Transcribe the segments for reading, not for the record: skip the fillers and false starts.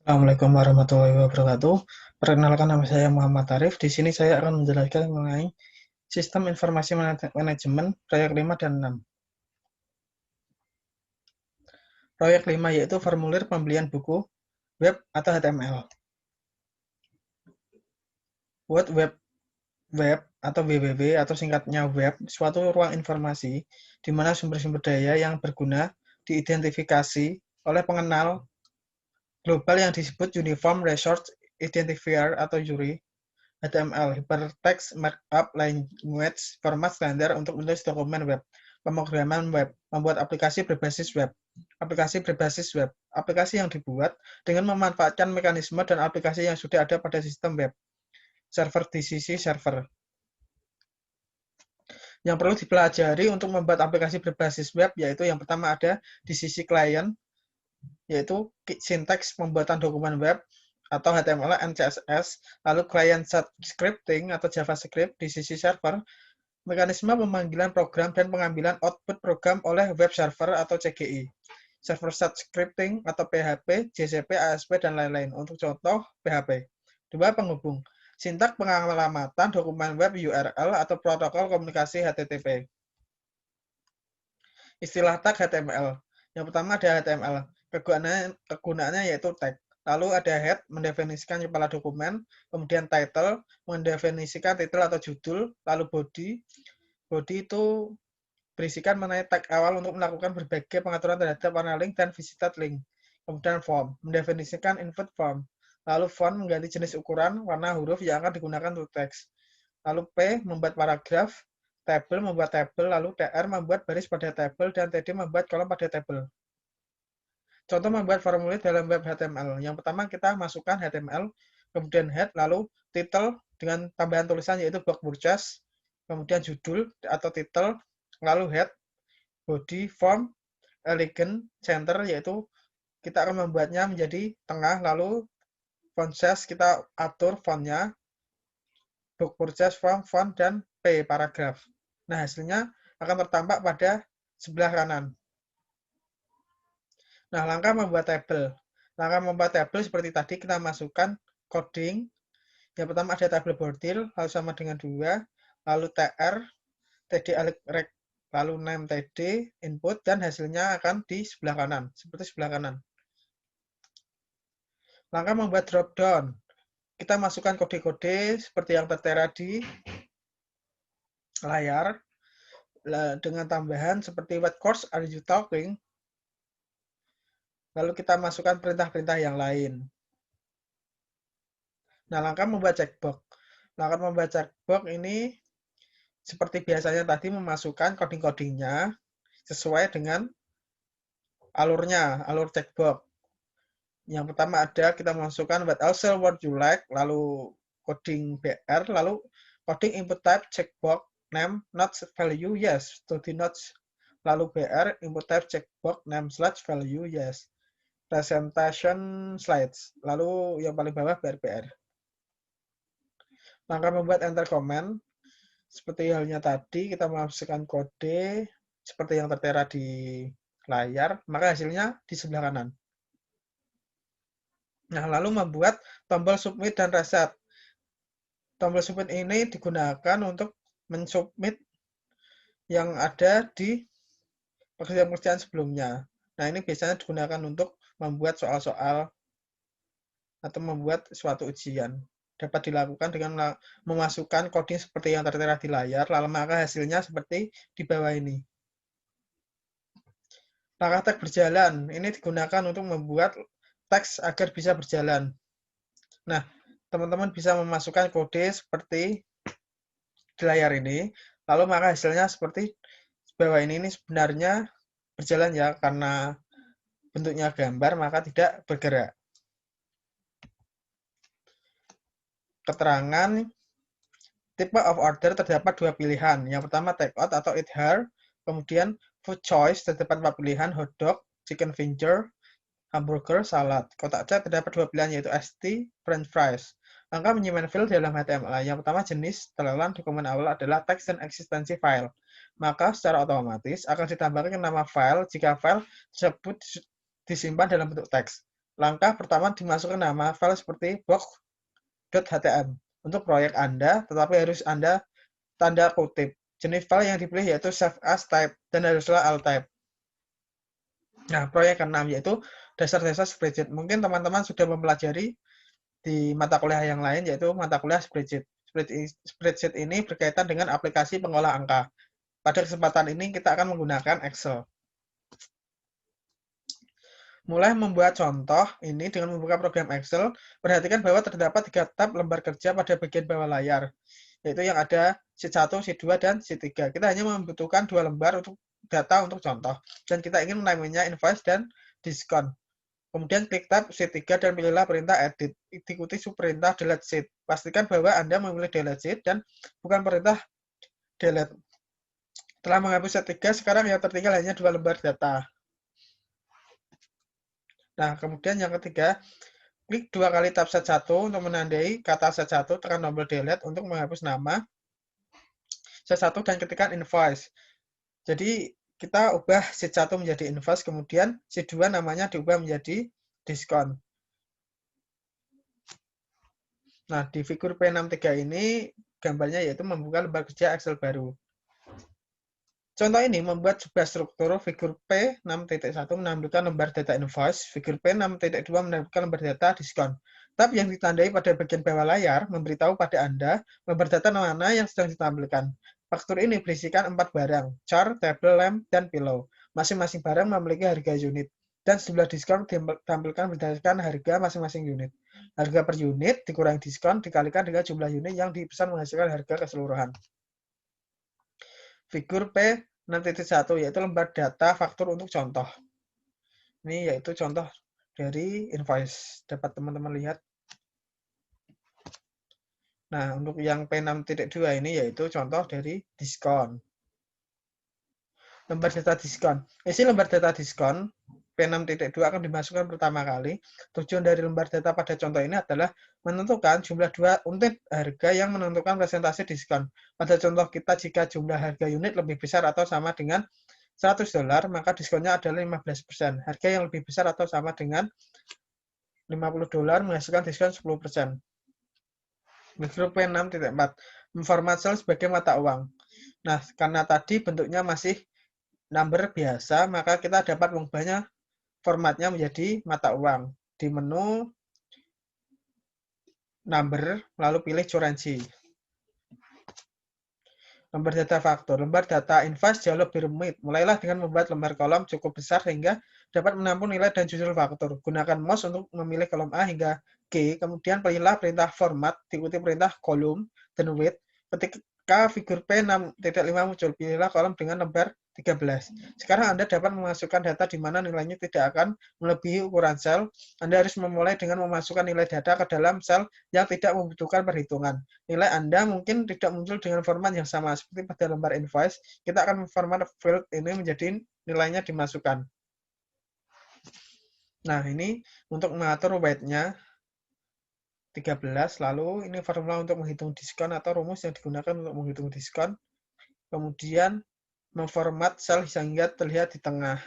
Assalamualaikum warahmatullahi wabarakatuh. Perkenalkan nama saya Muhammad Arif. Di sini saya akan menjelaskan mengenai sistem informasi manajemen proyek 5 dan 6. Proyek 5 yaitu formulir pembelian buku web atau HTML. Word web atau WWW atau singkatnya web, suatu ruang informasi di mana sumber-sumber daya yang berguna diidentifikasi oleh pengenal global yang disebut Uniform Resource Identifier atau URI. HTML, Hypertext Markup Language, format standar untuk menulis dokumen web, pemrograman web, membuat aplikasi berbasis web. Aplikasi berbasis web, aplikasi yang dibuat dengan memanfaatkan mekanisme dan aplikasi yang sudah ada pada sistem web. Server di sisi server. Yang perlu dipelajari untuk membuat aplikasi berbasis web, yaitu yang pertama ada di sisi klien, yaitu sinteks pembuatan dokumen web, atau HTML and CSS, lalu client-side scripting atau JavaScript di sisi server, mekanisme pemanggilan program dan pengambilan output program oleh web server atau CGI, server-side scripting atau PHP, JCP, ASP, dan lain-lain. Untuk contoh, PHP. 2. Penghubung. Sintak pengalamatan dokumen web URL atau protokol komunikasi HTTP. Istilah tag HTML. Yang pertama ada HTML. Kegunaannya yaitu tag. Lalu ada head, mendefinisikan kepala dokumen. Kemudian title, mendefinisikan titel atau judul. Lalu body. Body itu berisikan mengenai tag awal untuk melakukan berbagai pengaturan terhadap warna link dan visited link. Kemudian form, mendefinisikan input form. Lalu font mengganti jenis ukuran, warna huruf yang akan digunakan untuk teks. Lalu P, membuat paragraf. Table, membuat table. Lalu TR, membuat baris pada table. Dan TD, membuat kolom pada table. Contoh membuat formulir dalam web HTML. Yang pertama kita masukkan HTML, kemudian head, lalu title dengan tambahan tulisan yaitu box purchase, kemudian judul atau title, lalu head, body, form, elegant, center, yaitu kita akan membuatnya menjadi tengah, lalu font size kita atur fontnya, book purchase, form, font, dan P, paragraf. Nah, hasilnya akan tertampak pada sebelah kanan. Nah, langkah membuat tabel. Langkah membuat tabel seperti tadi kita masukkan coding. Yang pertama ada tabel border, lalu sama dengan 2, lalu TR, TD rect, lalu name TD, input, dan hasilnya akan di sebelah kanan, seperti sebelah kanan. Langkah membuat drop down. Kita masukkan kode-kode seperti yang tertera di layar, dengan tambahan seperti what course are you talking, lalu kita masukkan perintah-perintah yang lain. Nah, langkah membuat checkbox. Langkah membuat checkbox ini seperti biasanya tadi memasukkan coding-codingnya sesuai dengan alurnya, alur checkbox. Yang pertama ada kita masukkan what also what you like, lalu coding BR, lalu coding input type checkbox name not value yes to the notes, lalu BR input type checkbox name slash value yes. Presentation slides, lalu yang paling bawah BR. Langkah membuat enter comment. Seperti halnya tadi, kita memasukkan kode seperti yang tertera di layar, maka hasilnya di sebelah kanan. Nah, lalu membuat tombol submit dan reset. Tombol submit ini digunakan untuk mensubmit yang ada di pekerjaan-pekerjaan sebelumnya. Nah, ini biasanya digunakan untuk membuat soal-soal atau membuat suatu ujian. Dapat dilakukan dengan memasukkan coding seperti yang tertera di layar, lalu maka hasilnya seperti di bawah ini. Langkah tag berjalan, ini digunakan untuk membuat teks agar bisa berjalan. Nah, teman-teman bisa memasukkan kode seperti di layar ini, lalu maka hasilnya seperti di bawah ini sebenarnya berjalan ya, karena bentuknya gambar maka tidak bergerak. Keterangan tipe of order terdapat dua pilihan. Yang pertama take out atau eat her, kemudian food choice terdapat 4 pilihan, hotdog, chicken finger, hamburger, salad. Kotak chat terdapat 2 pilihan yaitu ST, french fries. Langkah menyimpan file dalam HTML. Yang pertama jenis telan dokumen awal adalah teks dan eksistensi file. Maka secara otomatis akan ditambahkan nama file jika file tersebut disimpan dalam bentuk teks. Langkah pertama dimasukkan nama file seperti box.htm untuk proyek Anda, tetapi harus Anda tanda kutip. Jenis file yang dipilih yaitu save as type dan haruslah alt type. Nah, proyek ke-6 yaitu dasar-dasar spreadsheet. Mungkin teman-teman sudah mempelajari di mata kuliah yang lain, yaitu mata kuliah spreadsheet. Spreadsheet ini berkaitan dengan aplikasi pengolah angka. Pada kesempatan ini kita akan menggunakan Excel. Mulai membuat contoh ini dengan membuka program Excel, perhatikan bahwa terdapat 3 tab lembar kerja pada bagian bawah layar, yaitu yang ada sheet 1, sheet 2, dan sheet 3. Kita hanya membutuhkan 2 lembar untuk data untuk contoh, dan kita ingin menamainya invoice dan diskon. Kemudian klik tab sheet 3 dan pilihlah perintah edit. Ikuti perintah delete sheet. Pastikan bahwa Anda memilih delete sheet dan bukan perintah delete. Setelah menghapus sheet 3, sekarang yang tertinggal hanya 2 lembar data. Nah, kemudian yang ketiga, klik 2 kali tab sheet 1 untuk menandai kata sheet 1, tekan tombol delete untuk menghapus nama sheet 1 dan ketikkan invoice. Jadi, kita ubah sheet 1 menjadi invoice, kemudian sheet 2 namanya diubah menjadi diskon. Nah, di figur P63 ini gambarnya yaitu membuka lembar kerja Excel baru. Contoh ini membuat sebuah struktur figur P6.1 menampilkan lembar data invoice, figur P6.2 menampilkan lembar data diskon. Tab yang ditandai pada bagian bawah layar memberitahu pada Anda lembar data mana yang sedang ditampilkan. Faktur ini berisikan 4 barang, chart, table, lamp, dan pillow. Masing-masing barang memiliki harga unit, dan sejumlah diskon ditampilkan berdasarkan harga masing-masing unit. Harga per unit dikurangi diskon dikalikan dengan jumlah unit yang dipesan menghasilkan harga keseluruhan. Figur P6.1 yaitu lembar data faktur untuk contoh. Ini yaitu contoh dari invoice. Dapat teman-teman lihat. Nah, untuk yang P6.2 ini yaitu contoh dari diskon. Lembar data diskon. Isi lembar data diskon P6.2 akan dimasukkan pertama kali. Tujuan dari lembar data pada contoh ini adalah menentukan jumlah 2 unit harga yang menentukan presentasi diskon. Pada contoh kita, jika jumlah harga unit lebih besar atau sama dengan $100, maka diskonnya adalah 15%. Harga yang lebih besar atau sama dengan $50 menghasilkan diskon 10%. Figur P6.4 memformat sel sebagai mata uang. Nah, karena tadi bentuknya masih number biasa, maka kita dapat mengubahnya formatnya menjadi mata uang. Di menu number, lalu pilih currency. Lembar data faktur. Lembar data invoice jauh lebih rumit. Mulailah dengan membuat lembar kolom cukup besar sehingga dapat menampung nilai dan judul faktur. Gunakan mouse untuk memilih kolom A hingga G, kemudian pilihlah perintah format, diikuti perintah column dan width. Ketika figur P6.5 muncul, pilihlah kolom dengan lembar 13. Sekarang Anda dapat memasukkan data di mana nilainya tidak akan melebihi ukuran sel. Anda harus memulai dengan memasukkan nilai data ke dalam sel yang tidak membutuhkan perhitungan. Nilai Anda mungkin tidak muncul dengan format yang sama. Seperti pada lembar invoice, kita akan format field ini menjadi nilainya dimasukkan. Nah, ini untuk mengatur weight-nya 13, lalu ini formula untuk menghitung diskon atau rumus yang digunakan untuk menghitung diskon. Kemudian memformat sel sehingga terlihat di tengah.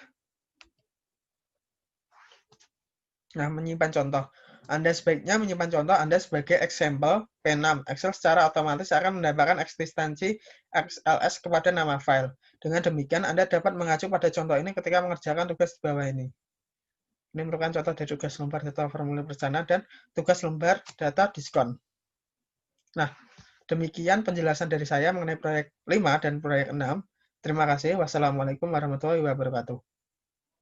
Nah, menyimpan contoh. Anda sebaiknya menyimpan contoh Anda sebagai example P6. Excel secara otomatis akan mendapatkan eksistensi XLS kepada nama file. Dengan demikian, Anda dapat mengacu pada contoh ini ketika mengerjakan tugas di bawah ini. Ini merupakan contoh dari tugas lembar data formulir perencanaan dan tugas lembar data diskon. Nah, demikian penjelasan dari saya mengenai proyek 5 dan proyek 6. Terima kasih. Wassalamualaikum warahmatullahi wabarakatuh.